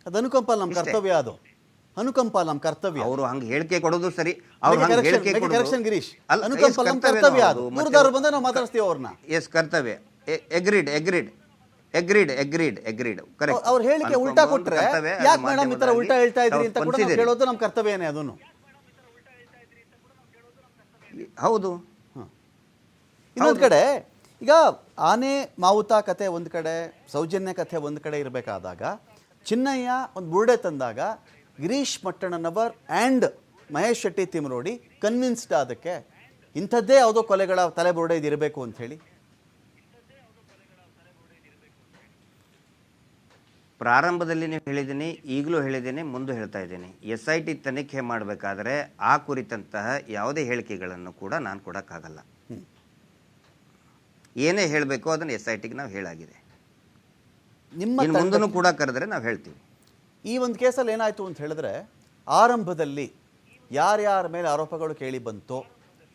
ಅದು ಅನುಕಂಪ ನಮ್ಮ ಕರ್ತವ್ಯ. ಅದು ಅನುಕಂಪ ನಮ್ಮ ಕರ್ತವ್ಯ. ಅವರು ಹಂಗೆ ಹೇಳಿಕೆ ಕೊಡೋದು ಸರಿ. ಅವ್ರು ಹಂಗೆ ಹೇಳಿಕೆ ಕರೆಕ್ಷನ್ ಗಿರೀಶ್, ಅನುಕಂಪ ನಮ್ಮ ಕರ್ತವ್ಯ. ಅದು ದೂರದವರು ಬಂದ್ರೆ ನಾವು ಮಾತಾಡ್ತೀವಿ ಅವ್ರನ್ನ. ಎಸ್, ಕರ್ತವ್ಯ. Agreed agreed agreed agreed agreed correct. ಅವ್ರ ಹೇಳಿಕೆ ಉಲ್ಟಾ ಕೊಟ್ರೆ ಯಾಕೆ ಮೇಡಮ್ ಈ ತರ ಉಲ್ಟಾ ಹೇಳ್ತಾ ಇದ್ರಿ ಅಂತ ಕೂಡ ನಾವು ಹೇಳೋದು ನಮ್ಮ ಕರ್ತವ್ಯನೇ. ಅದನ್ನು ಹೌದು. ಇನ್ನೊಂದು ಕಡೆ ಈಗ ಆನೆ ಮಾವುತ ಕತೆ ಒಂದು ಕಡೆ, ಸೌಜನ್ಯ ಕಥೆ ಒಂದು ಕಡೆ ಇರಬೇಕಾದಾಗ, ಚಿನ್ನಯ್ಯ ಒಂದು ಬುರುಡೆ ತಂದಾಗ ಗಿರೀಶ್ ಮಟ್ಟಣ್ಣನವರ್ ಆ್ಯಂಡ್ ಮಹೇಶ್ ಶೆಟ್ಟಿ ತಿಮರೋಡಿ ಕನ್ವಿನ್ಸ್ಡ್ ಅದಕ್ಕೆ ಇಂಥದ್ದೇ ಯಾವುದೋ ಕೊಲೆಗಳ ತಲೆ ಬುರುಡೆ ಇದಿರಬೇಕು ಅಂಥೇಳಿ. ಪ್ರಾರಂಭದಲ್ಲಿ ನೀವು ಹೇಳಿದ್ದೀನಿ, ಈಗಲೂ ಹೇಳಿದ್ದೀನಿ, ಮುಂದೆ ಹೇಳ್ತಾ ಇದ್ದೀನಿ. SIT ತನಿಖೆ ಮಾಡಬೇಕಾದ್ರೆ ಆ ಕುರಿತಂತಹ ಯಾವುದೇ ಹೇಳಿಕೆಗಳನ್ನು ಕೂಡ ನಾನು ಕೊಡೋಕ್ಕಾಗಲ್ಲ. ಏನೇ ಹೇಳಬೇಕು ಅದನ್ನು SITಗೆ ನಾವು ಹೇಳಾಗಿದೆ. ನಿಮ್ಮ ಮುಂದೂ ಕೂಡ ಕರೆದ್ರೆ ನಾವು ಹೇಳ್ತೀವಿ. ಈ ಒಂದು ಕೇಸಲ್ಲಿ ಏನಾಯಿತು ಅಂತ ಹೇಳಿದ್ರೆ, ಆರಂಭದಲ್ಲಿ ಯಾರ್ಯಾರ ಮೇಲೆ ಆರೋಪಗಳು ಕೇಳಿ ಬಂತೋ,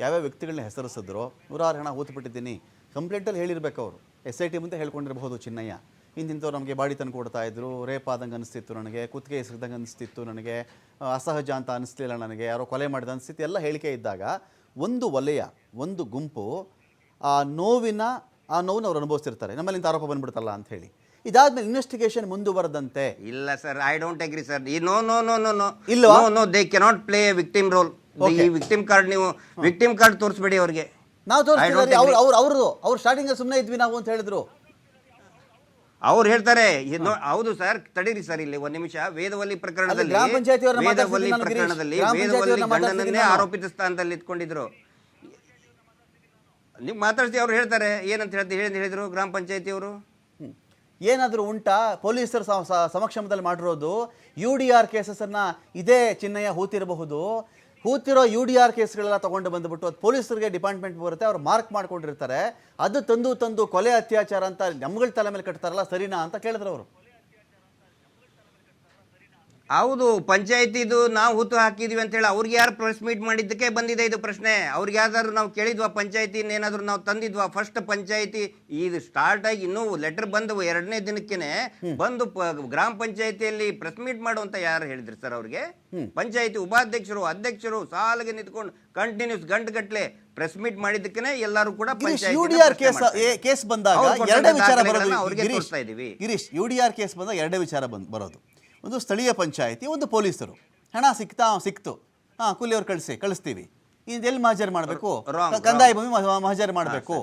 ಯಾವ್ಯಾವ ವ್ಯಕ್ತಿಗಳನ್ನ ಹೆಸರಿಸಿದ್ರೋ, 106 ಹಣ ಹೂತುಬಿಟ್ಟಿದ್ದೀನಿ ಕಂಪ್ಲೇಂಟಲ್ಲಿ ಹೇಳಿರ್ಬೇಕು ಅವರು. SIT ಮುಂದೆ ಹೇಳ್ಕೊಂಡಿರಬಹುದು ಚಿನ್ನಯ್ಯ, ಇಂತಿಂಥವ್ರು ನಮಗೆ ಬಾಡಿ ತಂದು ಕೊಡ್ತಾ ಇದ್ರು, ರೇಪ್ ಆದಂಗೆ ಅನಿಸ್ತಿತ್ತು ನನಗೆ, ಕುತ್ತಿಗೆ ಎಸೆದಂಗೆ ಅನಿಸ್ತಿತ್ತು ನನಗೆ, ಅಸಹಜ ಅಂತ ಅನಿಸ್ಲಿಲ್ಲ ನನಗೆ, ಯಾರೋ ಕೊಲೆ ಮಾಡಿದ ಅನಿಸ್ತಿತ್ತು, ಎಲ್ಲ ಹೇಳಿಕೆ ಇದ್ದಾಗ ಒಂದು ವಲಯ, ಒಂದು ಗುಂಪು ಆ ನೋವನ್ನು ಅವ್ರು ಅನುಭವಿಸ್ತಿರ್ತಾರೆ. ನಮ್ಮಲ್ಲಿ ಇಂಥ ಆರೋಪ ಬಂದ್ಬಿಡ್ತಲ್ಲ ಅಂತ ಹೇಳಿ. ಇದಾದ್ಮೇಲೆ ಇನ್ವೆಸ್ಟಿಗೇಷನ್ ಮುಂದುವರೆದಂತೆ, ಇಲ್ಲ sir, I don't agree sir. No no no no no ಇಲ್ವಾ? No, they cannot play a victim role. ಈ ವಿಕ್ಟಿಮ್ ಕಾರ್ಡ್, ನೀವು ವಿಕ್ಟಿಮ್ ಕಾರ್ಡ್ ತೋರಿಸ್ಬೇಡಿ ಅವ್ರಿಗೆ. ನಾವು ತೋರಿಸ್ತೀವಿ. ಅವ್ರು ಸ್ಟಾರ್ಟಿಂಗ್ ಸುಮ್ಮನೆ ಇದ್ವಿ ನಾವು ಅಂತ ಹೇಳಿದ್ರು. ಅವ್ರು ಹೇಳ್ತಾರೆ. ಹೌದು ಸರ್, ತಡೀರಿ ಸರ್, ಇಲ್ಲಿ ಒಂದು ನಿಮಿಷ. ವೇದವಲ್ಲಿ ಪ್ರಕರಣದಲ್ಲಿ ವೇದವಲ್ಲಿ ಗಂಡನನ್ನೇ ಆರೋಪಿತ ಸ್ಥಾನದಲ್ಲಿ ಇಟ್ಕೊಂಡಿದ್ರು. ನೀವು ಮಾತಾಡ್ಸಿ, ಅವ್ರು ಹೇಳ್ತಾರೆ ಏನಂತ ಹೇಳಿದ್ರು ಗ್ರಾಮ ಪಂಚಾಯತಿಯವರು. ಏನಾದರೂ ಉಂಟಾ ಪೊಲೀಸರ ಸಮಕ್ಷಮದಲ್ಲಿ ಮಾಡಿರೋದು? UDR ಕೇಸಸ್ಸನ್ನು ಇದೇ ಚಿನ್ನಯ್ಯ ಹೂತಿರೋ UDR ಕೇಸ್ಗಳೆಲ್ಲ ತೊಗೊಂಡು ಬಂದುಬಿಟ್ಟು ಅದು ಪೊಲೀಸರಿಗೆ ಡಿಪಾರ್ಟ್ಮೆಂಟ್ ಬರುತ್ತೆ, ಅವ್ರು ಮಾರ್ಕ್ ಮಾಡ್ಕೊಂಡಿರ್ತಾರೆ. ಅದು ತಂದು ಕೊಲೆ ಅತ್ಯಾಚಾರ ಅಂತ ನಮ್ಗಳ ತಲೆ ಮೇಲೆ ಕಟ್ತಾರಲ್ಲ, ಸರಿನಾ ಅಂತ ಕೇಳಿದ್ರು ಅವರು. ಹೌದು, ಪಂಚಾಯತಿದು ನಾವು ಹುತ್ತು ಹಾಕಿದ್ವಿ ಅಂತೇಳಿ ಅವ್ರಿಗೆ ಯಾರು ಪ್ರೆಸ್ ಮೀಟ್ ಮಾಡಿದ್ದಕ್ಕೆ ಬಂದಿದೆ ಇದು ಪ್ರಶ್ನೆ. ಅವ್ರಿಗೆ ಯಾವ್ದಾದ್ರು ನಾವು ಕೇಳಿದ್ವಾ? ಪಂಚಾಯತಿನ ಏನಾದ್ರು ನಾವು ತಂದಿದ್ವಾ? ಫಸ್ಟ್ ಪಂಚಾಯತಿ ಇದು ಸ್ಟಾರ್ಟ್ ಆಗಿ ಇನ್ನೂ ಲೆಟರ್ ಬಂದು 2ನೇ ದಿನಕ್ಕೇನೆ ಬಂದು ಗ್ರಾಮ ಪಂಚಾಯತಿಯಲ್ಲಿ ಪ್ರೆಸ್ ಮೀಟ್ ಮಾಡುವಂತ ಯಾರು ಹೇಳಿದ್ರಿ ಸರ್ ಅವ್ರಿಗೆ? ಪಂಚಾಯತಿ ಉಪಾಧ್ಯಕ್ಷರು, ಅಧ್ಯಕ್ಷರು ಸಾಲಿಗೆ ನಿಂತ್ಕೊಂಡು ಕಂಟಿನ್ಯೂಸ್ ಗಂಟೆಗಟ್ಟಲೆ ಪ್ರೆಸ್ ಮೀಟ್ ಮಾಡಿದ್ದಕ್ಕೆ ಎಲ್ಲರೂ ಕೂಡ UDR ಕೇಸ್ ಬಂದಾಗ ಎರಡೇ ವಿಚಾರ ಬರೋದು. ಗಿರೀಶ್, UDR ಕೇಸ್ ಬಂದಾಗ ಎರಡೇ ವಿಚಾರ ಬರೋದು. ಒಂದು ಸ್ಥಳೀಯ ಪಂಚಾಯತಿ, ಒಂದು ಪೊಲೀಸರು. ಹಣ ಸಿಕ್ತು, ಕೂಲಿಯವ್ರು ಕಳಿಸ್ತೀವಿ. ಎಲ್ಲಿ ಮಹಜರ್ ಮಾಡಬೇಕು? ಕಂದಾಯ ಭೂಮಿ ಮಹಜರ್ ಮಾಡಬೇಕು.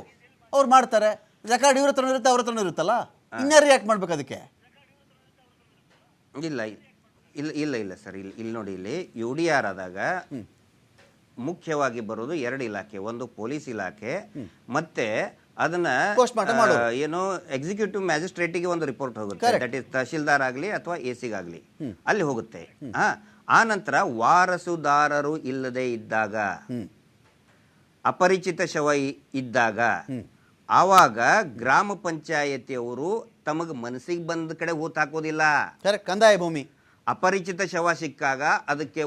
ಅವ್ರು ಮಾಡ್ತಾರೆ. ರೆಕಾರ್ಡ್ ಇವ್ರ ಹತ್ರ ಇರುತ್ತೆ, ಅವ್ರ ಹತ್ರನೂ ಇರುತ್ತಲ್ಲ, ಇನ್ಯಾರು ಯಾಕೆ ಮಾಡ್ಬೇಕು ಅದಕ್ಕೆ? ಇಲ್ಲ ಇಲ್ಲ ಇಲ್ಲ ಇಲ್ಲ ಸರ್, ಇಲ್ಲಿ ನೋಡಿ, ಇಲ್ಲಿ UDR ಆದಾಗ ಮುಖ್ಯವಾಗಿ ಬರೋದು 2 ಇಲಾಖೆ. ಒಂದು ಪೊಲೀಸ್ ಇಲಾಖೆ, ಮತ್ತೆ ಅದನ್ನ ಏನು ಎಕ್ಸಿಕ್ಯೂಟಿವ್ ಮ್ಯಾಜಿಸ್ಟ್ರೇಟಿಗೆ ಒಂದು ರಿಪೋರ್ಟ್ ಹೋಗುತ್ತೆ. ದಟ್ ಇಸ್ ತಹಶೀಲ್ದಾರ್ ಆಗಲಿ ಅಥವಾ ACಗಾಗಲಿ, ಅಲ್ಲಿ ಹೋಗುತ್ತೆ. ಆ ನಂತರ ವಾರಸುದಾರರು ಇಲ್ಲದೆ ಇದ್ದಾಗ, ಅಪರಿಚಿತ ಶವ ಇದ್ದಾಗ, ಆವಾಗ ಗ್ರಾಮ ಪಂಚಾಯತಿಯವರು ತಮಗೆ ಮನಸ್ಸಿಗೆ ಬಂದ ಕಡೆ ಹೂತ್ ಹಾಕೋದಿಲ್ಲ. ಕಂದಾಯ ಭೂಮಿ ಅಪರಿಚಿತ ಶವ ಸಿಕ್ಕಾಗ ಅದಕ್ಕೆ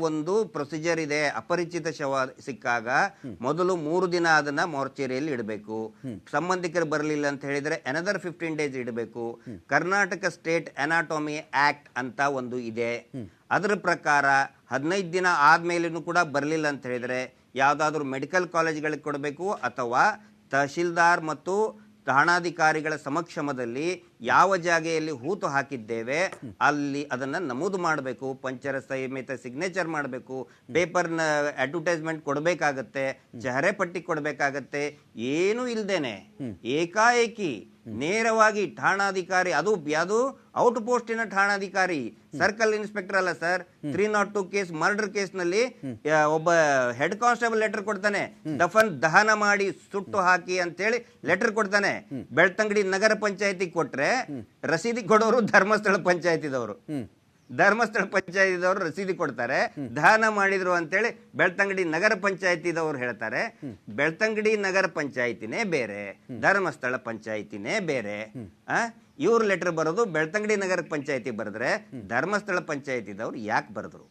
ಒಂದು ಪ್ರೊಸೀಜರ್ ಇದೆ. ಅಪರಿಚಿತ ಶವ ಸಿಕ್ಕಾಗ ಮೊದಲು 3 ದಿನ ಅದನ್ನ ಮಾರ್ಚರಿಯಲ್ಲಿ ಇಡಬೇಕು. ಸಂಬಂಧಿಕರು ಬರಲಿಲ್ಲ ಅಂತ ಹೇಳಿದ್ರೆ ಅನದರ್ 15 ಡೇಸ್ ಇಡಬೇಕು. ಕರ್ನಾಟಕ ಸ್ಟೇಟ್ ಅನಾಟಮಿ ಆಕ್ಟ್ ಅಂತ ಒಂದು ಇದೆ. ಅದರ ಪ್ರಕಾರ 15 ದಿನ ಆದ್ಮೇಲೂ ಕೂಡ ಬರಲಿಲ್ಲ ಅಂತ ಹೇಳಿದ್ರೆ ಯಾವ್ದಾದ್ರು ಮೆಡಿಕಲ್ ಕಾಲೇಜ್ಗಳಿಗೆ ಕೊಡಬೇಕು, ಅಥವಾ ತಹಶೀಲ್ದಾರ್ ಮತ್ತು ಠಾಣಾಧಿಕಾರಿಗಳ ಸಮಕ್ಷಮದಲ್ಲಿ ಯಾವ ಜಾಗೆಯಲ್ಲಿ ಹೂತು ಹಾಕಿದ್ದೇವೆ ಅಲ್ಲಿ ಅದನ್ನು ನಮೂದು ಮಾಡಬೇಕು. ಪಂಚರ ಸಹಿತ ಸಿಗ್ನೇಚರ್ ಮಾಡಬೇಕು. ಪೇಪರ್ನ ಅಡ್ವರ್ಟೈಸ್ಮೆಂಟ್ ಕೊಡಬೇಕಾಗತ್ತೆ, ಚಹರೆ ಪಟ್ಟಿ ಕೊಡಬೇಕಾಗತ್ತೆ. ಏನೂ ಇಲ್ದೇನೆ ಏಕಾಏಕಿ ನೇರವಾಗಿ ಠಾಣಾಧಿಕಾರಿ, ಅದು ಔಟ್ ಪೋಸ್ಟಿನ ಠಾಣಾಧಿಕಾರಿ, ಸರ್ಕಲ್ ಇನ್ಸ್ಪೆಕ್ಟರ್ ಅಲ್ಲ ಸರ್. 302 ಕೇಸ್ ಮರ್ಡರ್ ಕೇಸ್ನಲ್ಲಿ ಒಬ್ಬ ಹೆಡ್ ಕಾನ್ಸ್ಟೇಬಲ್ ಲೆಟರ್ ಕೊಡ್ತಾನೆ, ದಹನ ಮಾಡಿ ಸುಟ್ಟು ಹಾಕಿ ಅಂತೇಳಿ ಲೆಟರ್ ಕೊಡ್ತಾನೆ. ಬೆಳ್ತಂಗಡಿ ನಗರ ಪಂಚಾಯತಿ ಕೊಟ್ರೆ ರಸೀದಿ ಕೊಡೋರು ಧರ್ಮಸ್ಥಳ ಪಂಚಾಯತಿದವರು ರಸೀದಿ ಕೊಡ್ತಾರೆ. ದಹನ ಮಾಡಿದ್ರು ಅಂತೇಳಿ ಬೆಳ್ತಂಗಡಿ ನಗರ ಪಂಚಾಯತಿದವರು ಹೇಳ್ತಾರೆ. ಬೆಳ್ತಂಗಡಿ ನಗರ ಪಂಚಾಯತಿನೇ ಬೇರೆ, ಧರ್ಮಸ್ಥಳ ಪಂಚಾಯತಿನೇ ಬೇರೆ. ಇವ್ರ ಲೆಟರ್ ಬರೋದು ಬೆಳ್ತಂಗಡಿ ನಗರ ಪಂಚಾಯತಿ ಬರೆದ್ರೆ ಧರ್ಮಸ್ಥಳ ಪಂಚಾಯತಿದವ್ರು ಯಾಕೆ ಬರೆದ್ರು?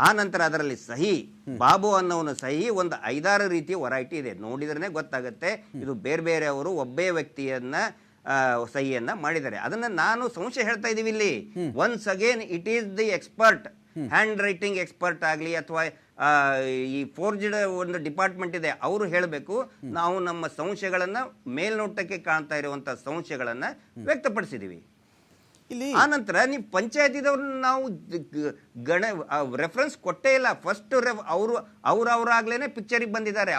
ಆ ನಂತರ ಅದರಲ್ಲಿ ಸಹಿ, ಬಾಬು ಅನ್ನೋನು ಸಹಿ ಒಂದು 5-6 ರೀತಿಯ ವೆರೈಟಿ ಇದೆ. ನೋಡಿದ್ರೆ ಗೊತ್ತಾಗುತ್ತೆ ಇದು ಬೇರೆ ಬೇರೆ ಅವರು ಒಬ್ಬೇ ವ್ಯಕ್ತಿಯನ್ನ ಸಹಿಯನ್ನ ಮಾಡಿದ್ದಾರೆ. ಅದನ್ನ ನಾನು ಸಂಶಯ ಹೇಳ್ತಾ ಇದೀವಿ ಇಲ್ಲಿ. Once again it is the expert, hand writing expert ಆಗಲಿ ಅಥವಾ ಈ ಫೋರ್ಜ್ಡ್ ಒಂದು ಡಿಪಾರ್ಟ್ಮೆಂಟ್ ಇದೆ, ಅವರು ಹೇಳಬೇಕು. ನಾವು ನಮ್ಮ ಸಂಶಯಗಳನ್ನ ಮೇಲ್ನೋಟಕ್ಕೆ ಕಾಣ್ತಾ ಇರುವಂತ ಸಂಶಯಗಳನ್ನ ವ್ಯಕ್ತಪಡಿಸಿದೀವಿ. ಇಲ್ಲಿ ಆ ನಂತರ ನೀವು ಪಂಚಾಯತಿದವ್ರನ್ನ ನಾವು ರೆಫರೆನ್ಸ್ ಕೊಟ್ಟೇ ಇಲ್ಲ. ಫಸ್ಟ್ ಅವರಾಗ್ಲೇನೆ ಪಿಕ್ಚರಿಗೆ ಬಂದಿದ್ದಾರೆ.